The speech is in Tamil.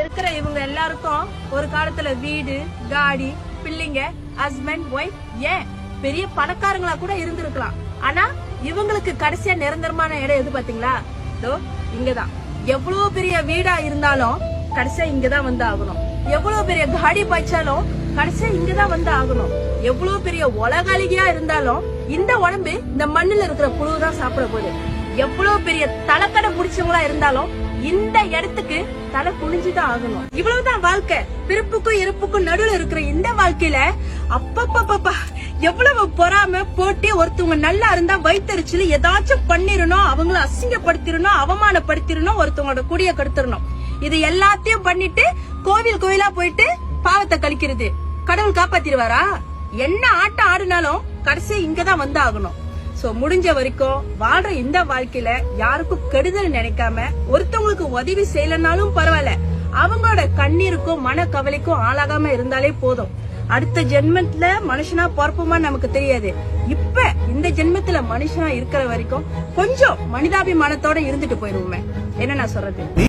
இருக்கிற இவங்க எல்லாருக்கும் ஒரு காலத்துல வீடு, காடி, பிள்ளைங்க, ஹஸ்பண்ட், ஒய்ஃப், ஏன் பெரிய பணக்காரங்களா கூட இருந்திருக்கலாம். ஆனா இவங்களுக்கு கடைசியா நிரந்தரமான இடம் எது பாத்தீங்களா? இங்கதான். எவ்வளவு பெரிய வீடா இருந்தாலும் கடைசியா இங்கதான் வந்து ஆகணும். எவ்வளவு பெரிய காடி பாய்ச்சாலும் கடைசியா இங்கதான் வந்து ஆகணும். எவ்வளவு பெரிய உலகாளிகையா இருந்தாலும் இந்த உடம்பு இந்த மண்ணுல இருக்கிற புழுதான் சாப்பிட போகுது. எவ்வளவு பெரிய தலைக்கடை பிடிச்சவங்களா இருந்தாலும் இந்த இடத்துக்கு தலை குனிஞ்சுதான் ஆகணும். இவ்வளவுதான் வாழ்க்கை. பிறப்புக்கும் இறப்புக்கும் நடுவுல இருக்கிற இந்த வாழ்க்கையில அப்பப்பா எவ்வளவு பொறாம போட்டி. ஒருத்தவங்க நல்லா இருந்தா வயிற்றுல ஏதாச்சும் பண்ணிரணும், அவங்கள அசிங்கப்படுத்திடணும், அவமானப்படுத்திடணும், ஒருத்தவங்களோட குடிய கெடுத்துடணும். இது எல்லாத்தையும் பண்ணிட்டு கோவிலா போயிட்டு பாவத்தை கழிக்கிறது. கடவுள் காப்பாத்திடுவாரா? என்ன ஆட்டம் ஆடினாலும் கடைசி இங்கதான் வந்து ஆகணும். சோ முடிஞ்ச வரைக்கும் வாழ்ற இந்த வாழ்க்கையில யாருக்கும் கெடுதல் நினைக்காம, ஒருத்தவங்களுக்கு உதவி செய்யலனாலும் பரவாயில்ல, அவங்களோட கண்ணீருக்கும் மன கவலைக்கும் ஆளாகாம இருந்தாலே போதும். அடுத்த ஜென்மத்துல மனுஷனா பொறுப்புமா நமக்கு தெரியாது. இப்ப இந்த ஜென்மத்துல மனுஷனா இருக்கிற வரைக்கும் கொஞ்சம் மனிதாபிமானத்தோட இருந்துட்டு போயிருவோமே. என்ன நான் சொல்றது?